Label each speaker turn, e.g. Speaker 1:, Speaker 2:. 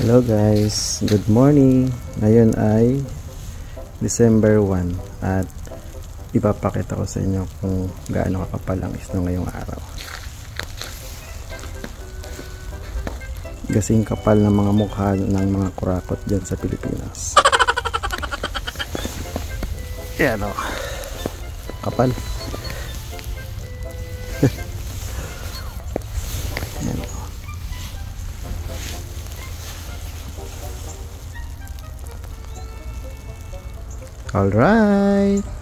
Speaker 1: Hello guys, good morning. Ngayon ay December 1 at ipapakita ko sa inyo kung gaano kakapal ang isno ngayong araw. Gasing kapal ng mga mukha ng mga kurakot dyan sa Pilipinas. Yan o, kapal. Yan o. Alright.